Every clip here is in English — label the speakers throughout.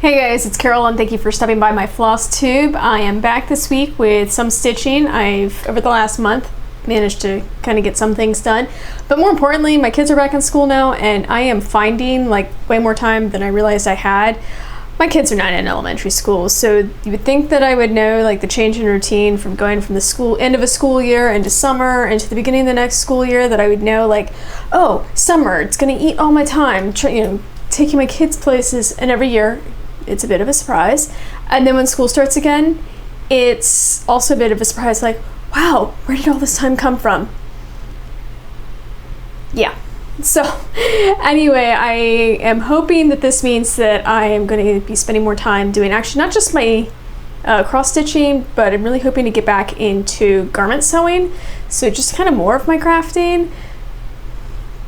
Speaker 1: Hey guys, it's Carol and thank you for stopping by my Flosstube. I am back this week with some stitching. I've, over the last month, managed to kind of get some things done. But more importantly, my kids are back in school now and I am finding like way more time than I realized I had. My kids are not in elementary school, so you would think that I would know like the change in routine from going from the end of a school year into summer into the beginning of the next school year, that I would know like, oh, summer, it's gonna eat all my time, taking my kids places, and every year it's a bit of a surprise. And then when school starts again, it's also a bit of a surprise, like, wow, where did all this time come from? Yeah. So anyway, I am hoping that this means that I am going to be spending more time doing actually not just my cross stitching, but I'm really hoping to get back into garment sewing. So just kind of more of my crafting.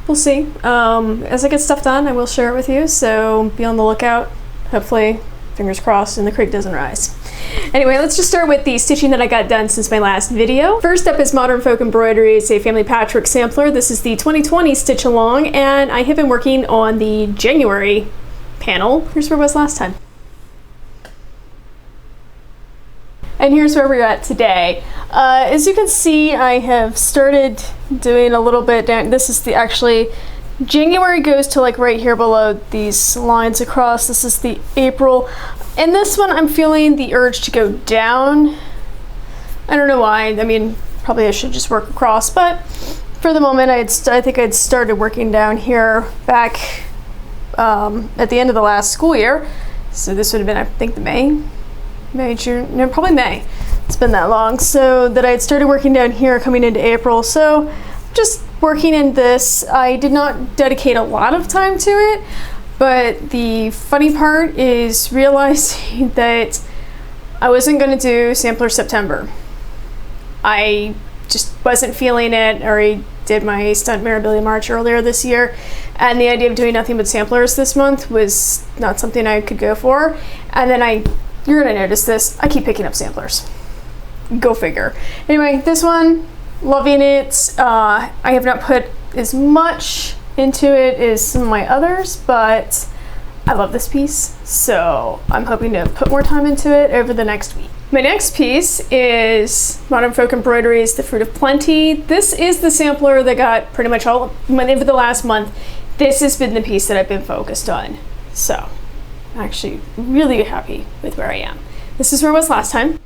Speaker 1: We'll see. As I get stuff done, I will share it with you. So be on the lookout. Hopefully, fingers crossed, and the creek doesn't rise. Anyway, let's just start with the stitching that I got done since my last video. First up is Modern Folk Embroidery. It's a family patchwork sampler. This is the 2020 stitch along, and I have been working on the January panel. Here's where I was last time. And here's where we're at today. As you can see, I have started doing a little bit down. This is the actually January goes to like right here below these lines across. This is the April. And this one I'm feeling the urge to go down. I don't know why. I mean, probably I should just work across, but for the moment I think I'd started working down here back at the end of the last school year. So this would have been, I think, the May, June, no, probably May. It's been that long. So that I had started working down here coming into April. So just working in this. I did not dedicate a lot of time to it, but the funny part is realizing that I wasn't going to do Sampler September. I just wasn't feeling it. I already did my stunt Mirabilia March earlier this year, and the idea of doing nothing but samplers this month was not something I could go for. And then you're going to notice this, I keep picking up samplers. Go figure. Anyway, this one, loving it. I have not put as much into it as some of my others, but I love this piece, so I'm hoping to put more time into it over the next week. My next piece is Modern Folk Embroidery's The Fruit of Plenty. This is the sampler that got pretty much all over the last month. This has been the piece that I've been focused on, so I'm actually really happy with where I am. This is where I was last time.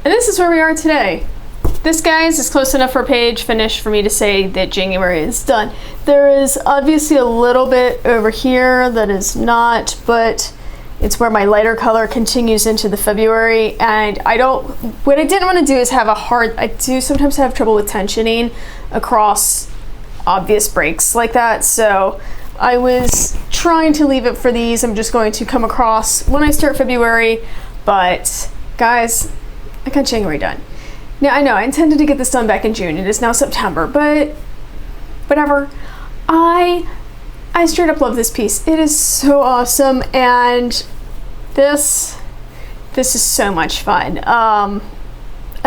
Speaker 1: And this is where we are today. This, guys, is close enough for page finish for me to say that January is done. There is obviously a little bit over here that is not, but it's where my lighter color continues into the February. And what I didn't want to do is I do sometimes have trouble with tensioning across obvious breaks like that. So I was trying to leave it for these. I'm just going to come across when I start February, but guys, I got January done. Now, I know I intended to get this done back in June. It is now September, but whatever. I straight up love this piece. It is so awesome, and this is so much fun. I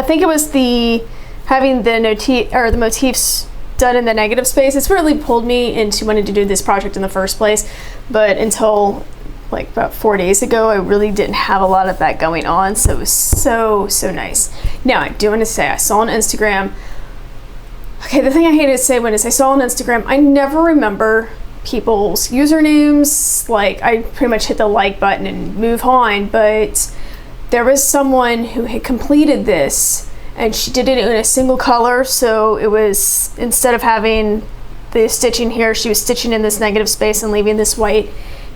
Speaker 1: think it was having the motifs done in the negative space. It's really pulled me into wanting to do this project in the first place, but until like about 4 days ago, I really didn't have a lot of that going on, so it was so nice. Now, I do want to say, I saw on Instagram, okay, the thing I hate to say when is I saw on Instagram, I never remember people's usernames, like I pretty much hit the like button and move on, but there was someone who had completed this, and she did it in a single color, so it was, instead of having the stitching here, she was stitching in this negative space and leaving this white.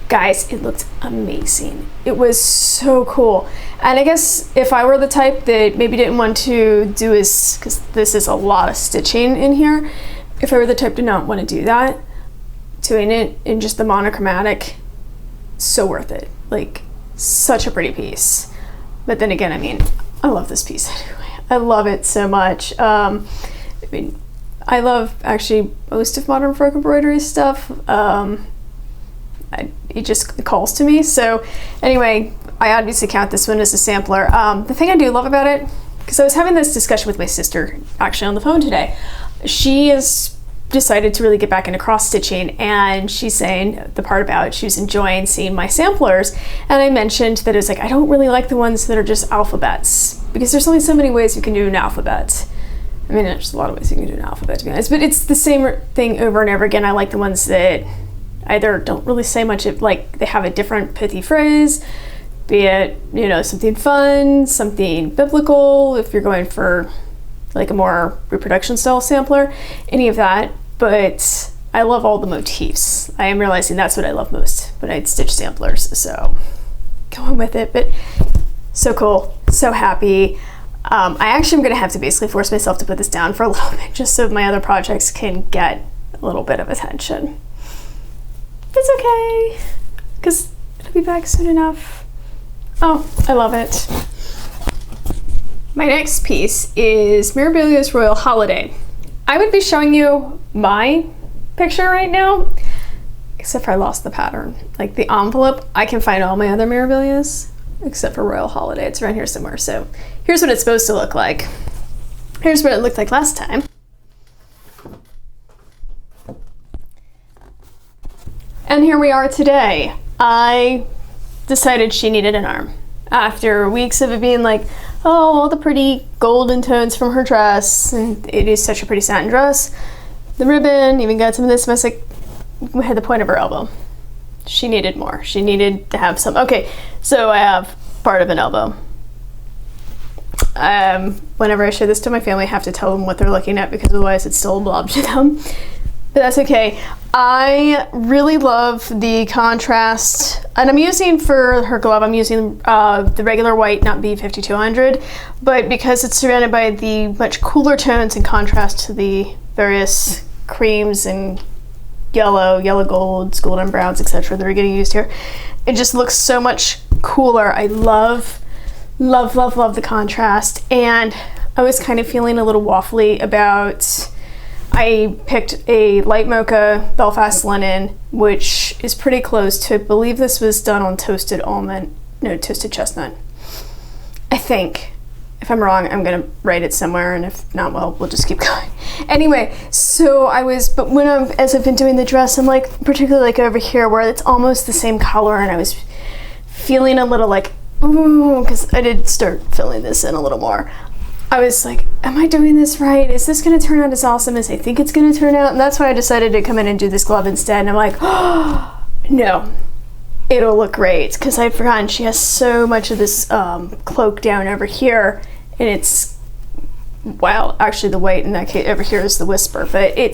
Speaker 1: Guys, it looked amazing. It was so cool. And I guess if I were the type that maybe didn't want to do because this is a lot of stitching in here, if I were the type to not want to do that, doing it in just the monochromatic, so worth it. Like, such a pretty piece. But then again, I mean, I love this piece anyway. I love it so much. I mean, I love actually most of Modern Folk Embroidery stuff. It just calls to me. So anyway, I obviously count this one as a sampler. The thing I do love about it, because I was having this discussion with my sister actually on the phone today. She is decided to really get back into cross stitching, and she's saying the part about she was enjoying seeing my samplers, and I mentioned that it's like I don't really like the ones that are just alphabets because there's only so many ways you can do an alphabet. I mean, there's a lot of ways you can do an alphabet, to be honest, but it's the same thing over and over again. I like the ones that either don't really say much, like they have a different pithy phrase, be it, you know, something fun, something biblical, if you're going for like a more reproduction style sampler, any of that. But I love all the motifs. I am realizing that's what I love most when I stitch samplers, so going with it. But so cool, so happy. I actually am gonna have to basically force myself to put this down for a little bit just so my other projects can get a little bit of attention. It's okay, because it'll be back soon enough. Oh, I love it. My next piece is Mirabilia's Royal Holiday. I would be showing you my picture right now, except for I lost the pattern. Like the envelope, I can find all my other Mirabilias, except for Royal Holiday. It's around here somewhere. So here's what it's supposed to look like. Here's what it looked like last time. And here we are today. I decided she needed an arm. After weeks of it being like, oh, all the pretty golden tones from her dress, and it is such a pretty satin dress. The ribbon, even got some of this mess, like, we had the point of her elbow. She needed more. She needed to have some. Okay, so I have part of an elbow. Whenever I show this to my family, I have to tell them what they're looking at because otherwise it's still a blob to them. But that's okay. I really love the contrast, and I'm using for her glove, I'm using the regular white, not B5200, but because it's surrounded by the much cooler tones in contrast to the various creams and yellow golds, golden browns, etc. that are getting used here, it just looks so much cooler. I love the contrast, and I was kind of feeling a little waffly about, I picked a light mocha Belfast linen, which is pretty close to, I believe this was done on toasted chestnut. I think. If I'm wrong, I'm gonna write it somewhere, and if not, well, we'll just keep going. Anyway, so but as I've been doing the dress, I'm like, particularly like over here where it's almost the same color, and I was feeling a little like, ooh, because I did start filling this in a little more. I was like, am I doing this right? Is this gonna turn out as awesome as I think it's gonna turn out? And that's why I decided to come in and do this glove instead. And I'm like, oh, no, it'll look great. Because I'd forgotten she has so much of this cloak down over here. And it's, well, actually the white in that case over here is the whisper. But I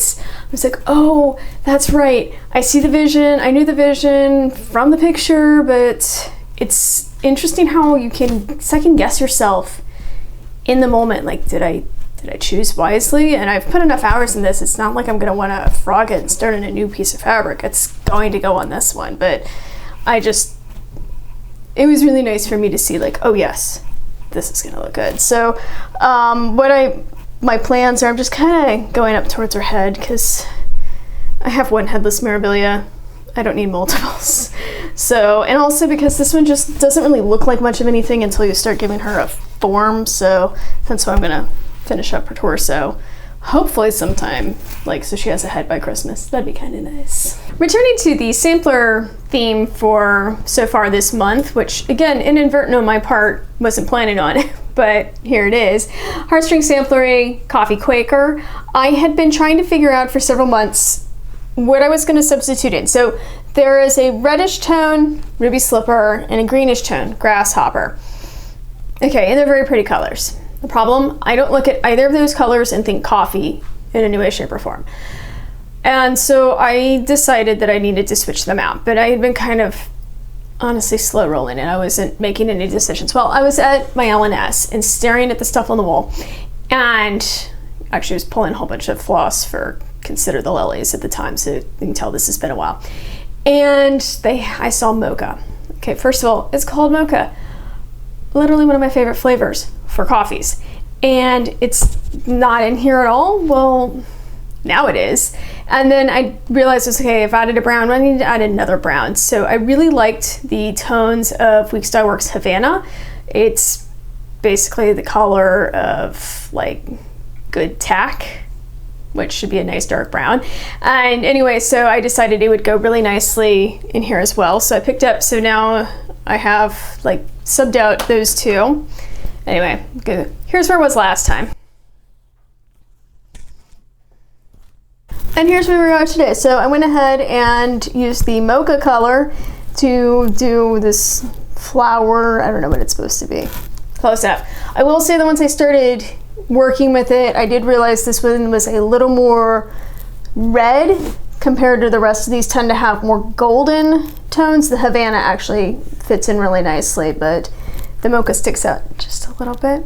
Speaker 1: was like, oh, that's right. I see the vision. I knew the vision from the picture, but it's interesting how you can second guess yourself in the moment. Like, did I choose wisely? And I've put enough hours in this, it's not like I'm gonna want to frog it and start in a new piece of fabric. It's going to go on this one, but it was really nice for me to see, like, oh yes, this is gonna look good. So my plans are, I'm just kind of going up towards her head because I have one headless Mirabilia. I don't need multiples. So, and also because this one just doesn't really look like much of anything until you start giving her a form, so that's why I'm gonna finish up her torso. Hopefully sometime, like, so she has a head by Christmas. That'd be kind of nice. Returning to the sampler theme for so far this month, which again, inadvertent on my part, wasn't planning on it, but here it is. Heartstring Samplery, Coffee Quaker. I had been trying to figure out for several months what I was going to substitute in. So there is a reddish tone, Ruby Slipper, and a greenish tone, Grasshopper. Okay, and they're very pretty colors. The problem, I don't look at either of those colors and think coffee in any way, shape, or form. And so I decided that I needed to switch them out, but I had been kind of honestly slow rolling and I wasn't making any decisions. Well, I was at my L&S and staring at the stuff on the wall, and actually was pulling a whole bunch of floss for Consider the Lilies at the time, so you can tell this has been a while. And I saw mocha. Okay, first of all, it's called mocha. Literally one of my favorite flavors for coffees. And it's not in here at all. Well, now it is. And then I realized, okay, I've added a brown, I need to add another brown. So I really liked the tones of Weeks Dye Works Havana. It's basically the color of like good tack. which should be a nice dark brown. And anyway, so I decided it would go really nicely in here as well. So I picked up, so now I have like subbed out those two. Anyway, good. Here's where I was last time. And here's where we are today. So I went ahead and used the mocha color to do this flower. I don't know what it's supposed to be. Close enough. I will say that once I started working with it, I did realize this one was a little more red compared to the rest of these. Tend to have more golden tones. The Havana actually fits in really nicely, but the mocha sticks out just a little bit.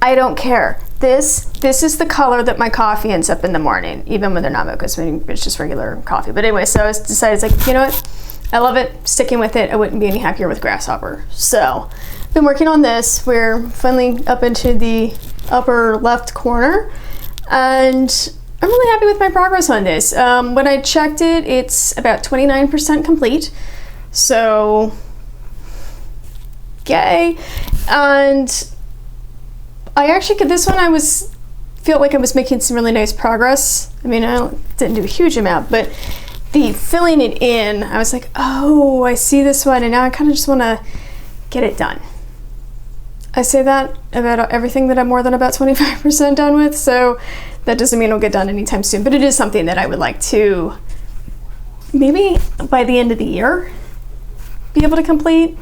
Speaker 1: I don't care. This is the color that my coffee ends up in the morning, even when they're not mochas. I mean, it's just regular coffee. But anyway, so I decided, it's like, you know what? I love it. Sticking with it. I wouldn't be any happier with Grasshopper. So been working on this. We're finally up into the upper left corner, and I'm really happy with my progress on this. When I checked it, it's about 29% complete. So yay. And I actually, this one felt like I was making some really nice progress. I mean, I didn't do a huge amount, but the filling it in, I was like, oh, I see this one, and now I kind of just want to get it done. I say that about everything that I'm more than about 25% done with, so that doesn't mean it'll get done anytime soon, but it is something that I would like to, maybe by the end of the year, be able to complete.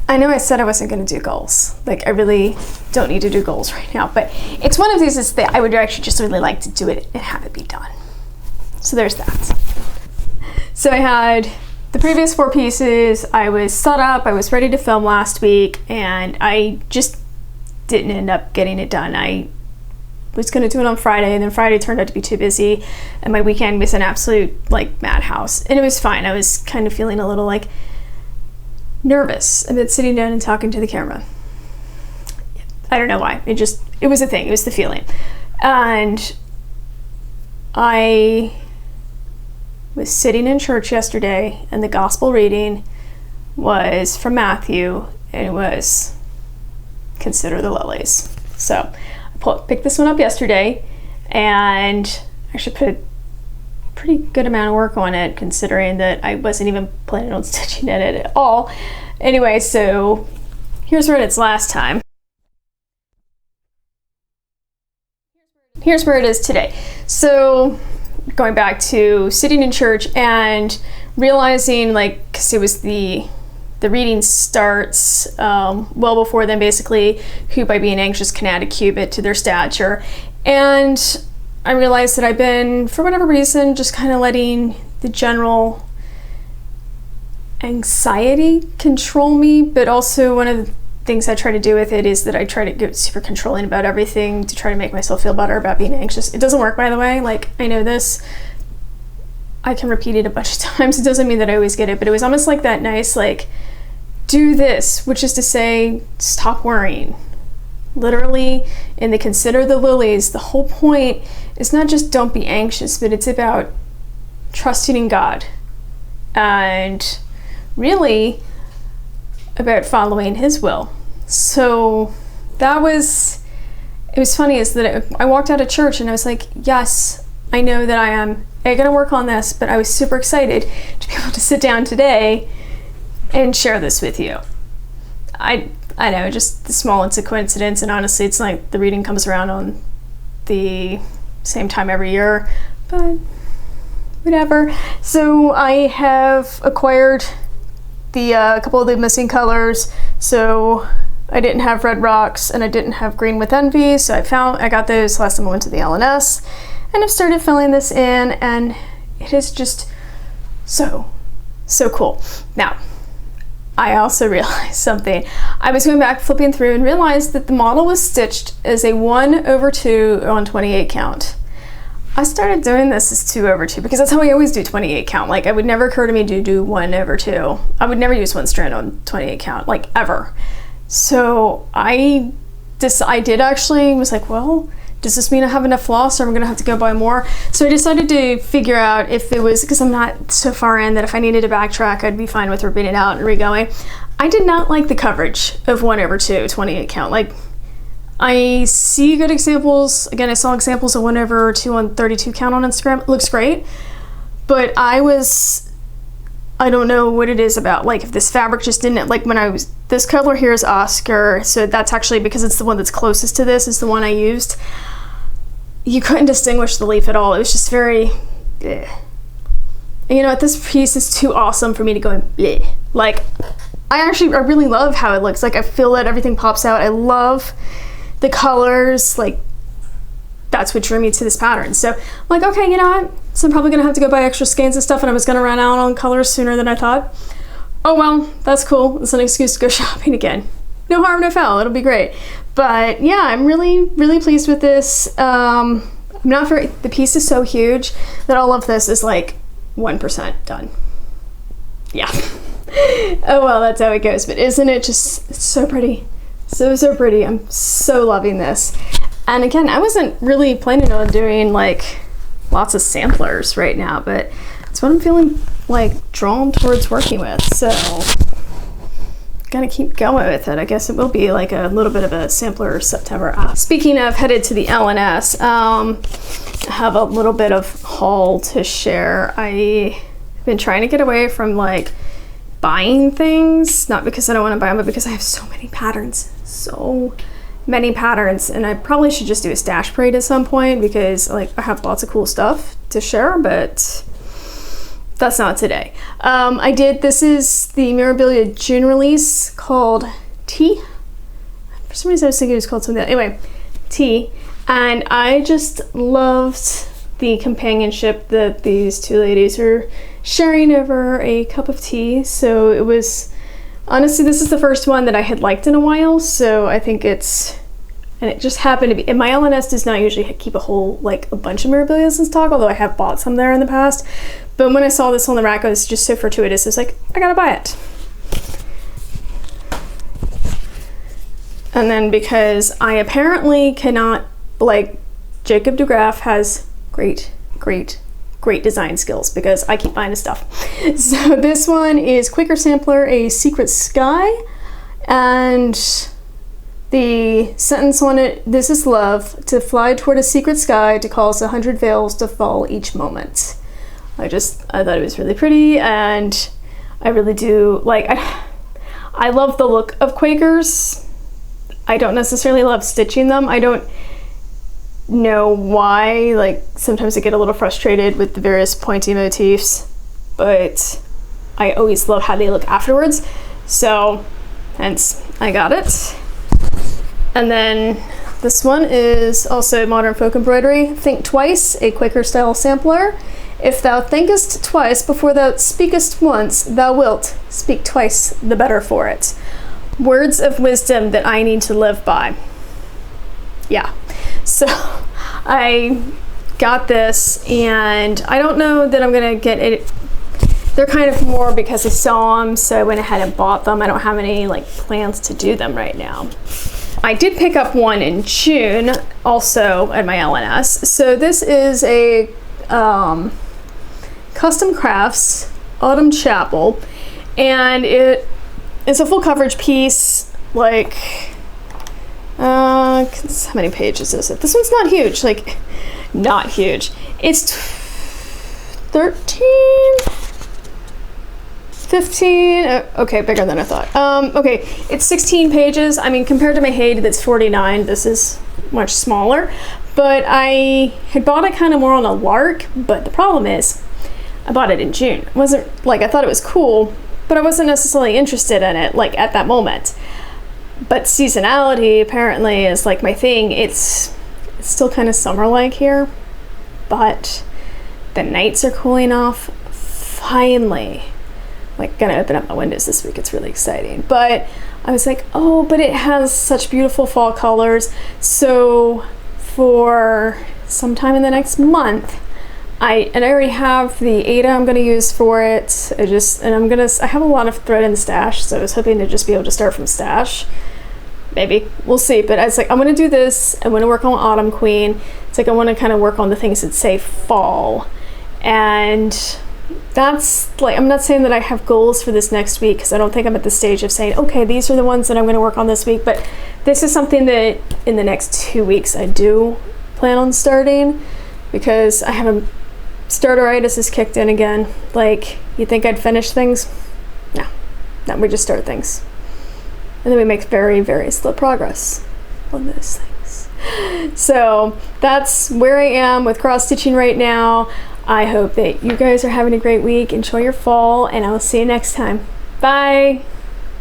Speaker 1: I know I said I wasn't going to do goals. Like, I really don't need to do goals right now, but it's one of these that I would actually just really like to do it and have it be done. So there's that. So I had the previous 4 pieces. I was set up, I was ready to film last week, and I just didn't end up getting it done. I was going to do it on Friday, and then Friday turned out to be too busy, and my weekend was an absolute like madhouse. And it was fine. I was kind of feeling a little like nervous about sitting down and talking to the camera. I don't know why. It was a thing. It was the feeling. And I was sitting in church yesterday, and the gospel reading was from Matthew, and it was consider the lilies. So I picked this one up yesterday, and actually put a pretty good amount of work on it, considering that I wasn't even planning on stitching it at all. Anyway, so here's where it is last time. Here's where it is today. So going back to sitting in church and realizing, like, because it was the reading starts well before then, basically, who by being anxious can add a cubit to their stature. And I realized that I've been, for whatever reason, just kind of letting the general anxiety control me, but also one of the things I try to do with it is that I try to get super controlling about everything to try to make myself feel better about being anxious. It doesn't work, by the way. Like, I know this. I can repeat it a bunch of times. It doesn't mean that I always get it, but it was almost like that nice, like, do this, which is to say, stop worrying. Literally, in the consider the lilies, the whole point is not just don't be anxious, but it's about trusting in God, and really about following His will. So it was funny is that I walked out of church and I was like, yes, I know that I am gonna work on this, but I was super excited to be able to sit down today and share this with you. I know, just the small, it's a coincidence, and honestly, it's like the reading comes around on the same time every year, but whatever. So I have acquired the couple of the missing colors. So I didn't have Red Rocks and I didn't have Green with Envy, so I got those last time I went to the LNS, and I've started filling this in, and it is just so cool. Now, I also realized something. I was going back flipping through and realized that the model was stitched as a 1/2 on 28 count. I started doing this as 2/2 because that's how I always do 28 count. Like, it would never occur to me to do 1/2. I would never use one strand on 28 count, like, ever. So I did actually was like, well, does this mean I have enough floss, or I'm gonna have to go buy more? So I decided to figure out if it was, because I'm not so far in that if I needed to backtrack, I'd be fine with ripping it out and re-going. I did not like the coverage of 1/2 28 count. Like, I see good examples. Again, I saw examples of 1/2 on 32 count on Instagram. It looks great. But I don't know what it is about, like, if this fabric just didn't, like, this color here is Oscar, so that's actually, because it's the one that's closest to this, is the one I used. You couldn't distinguish the leaf at all. It was just very, bleh. And you know what, this piece is too awesome for me to go, bleh. Like, I really love how it looks. Like, I feel that everything pops out. I love the colors, like, that's what drew me to this pattern. So I'm like, okay, you know what? So I'm probably gonna have to go buy extra skeins and stuff, and I was gonna run out on colors sooner than I thought. Oh well, that's cool. It's an excuse to go shopping again. No harm, no foul. It'll be great. But yeah, I'm really, really pleased with this. The piece is so huge that all of this is like 1% done. Yeah. Oh well, that's how it goes. But isn't it just, it's so pretty. So, so pretty. I'm so loving this. And again, I wasn't really planning on doing like lots of samplers right now, but it's what I'm feeling like drawn towards working with. So gotta keep going with it. I guess it will be like a little bit of a sampler September. Speaking of headed to the LNS, I have a little bit of haul to share. I've been trying to get away from like buying things, not because I don't want to buy them, but because I have so many patterns. So many patterns, and I probably should just do a stash parade at some point, because like I have lots of cool stuff to share, but that's not today. This is the Mirabilia June release called Tea. For some reason I was thinking it was called something else. Anyway, Tea. And I just loved the companionship that these two ladies are sharing over a cup of tea. So it was, honestly, this is the first one that I had liked in a while, so I think and it just happened to be, and my LNS does not usually keep a bunch of Mirabilias in stock, although I have bought some there in the past. But when I saw this on the rack, it was just so fortuitous. It's like, I gotta buy it. And then because I apparently cannot, like, Jacob DeGraff has great design skills, because I keep buying his stuff. So this one is Quaker Sampler, A Secret Sky, and the sentence on it, this is love, to fly toward a secret sky, to cause 100 veils to fall each moment. I thought it was really pretty, and I really do, like, I love the look of Quakers. I don't necessarily love stitching them. I don't know why, like, sometimes I get a little frustrated with the various pointy motifs, but I always love how they look afterwards, so hence I got it. And then this one is also Modern Folk Embroidery, Think Twice, a Quaker style sampler. If thou thinkest twice before thou speakest once, thou wilt speak twice the better for it. Words of wisdom that I need to live by. Yeah, so I got this, and I don't know that I'm gonna get it. They're kind of more because I saw them, so I went ahead and bought them. I don't have any like plans to do them right now. I did pick up one in June, also at my LNS. So this is a Custom Crafts Autumn Chapel, and it's a full coverage piece. Like, how many pages is it? This one's not huge, like, not huge. It's 13, 15, okay, bigger than I thought. Okay, it's 16 pages. I mean, compared to my Haid that's 49, this is much smaller. But I had bought it kind of more on a lark, but the problem is, I bought it in June. It wasn't, like, I thought it was cool, but I wasn't necessarily interested in it, like, at that moment. But seasonality, apparently, is, like, my thing. It's still kind of summer-like here, but the nights are cooling off, finally. Like, gonna open up my windows this week. It's really exciting. But I was like, oh, but it has such beautiful fall colors. So for sometime in the next month, I already have the Ada I'm gonna use for it. I have a lot of thread in the stash, so I was hoping to just be able to start from stash. Maybe, we'll see. But I was like, I'm gonna do this. I want to work on Autumn Queen. It's like I want to kind of work on the things that say fall. And that's like, I'm not saying that I have goals for this next week, because I don't think I'm at the stage of saying, okay, these are the ones that I'm going to work on this week, but this is something that in the next 2 weeks I do plan on starting, because I have a starteritis has kicked in again. Like, you think I'd finish things? No, we just start things. And then we make very, very slow progress on those things. So that's where I am with cross stitching right now. I hope that you guys are having a great week. Enjoy your fall, and I will see you next time. Bye.